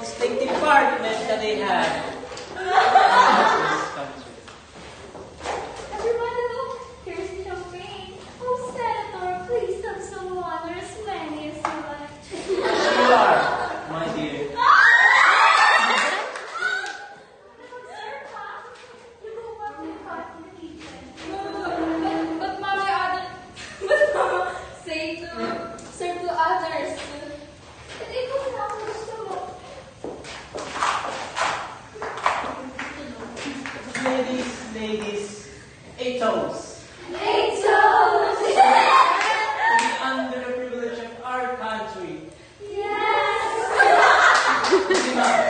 State Department that they had. Everybody look, here's champagne. Oh, Senator, please have some water, as many as you like. You are, my dear. Sir, pa, you go back to the pot in the kitchen. But Mama, say to serve to others. And ikaw na ang gusto mo. Ladies, a toast. Hey, To the underprivileged of our country. Yes! Sing up.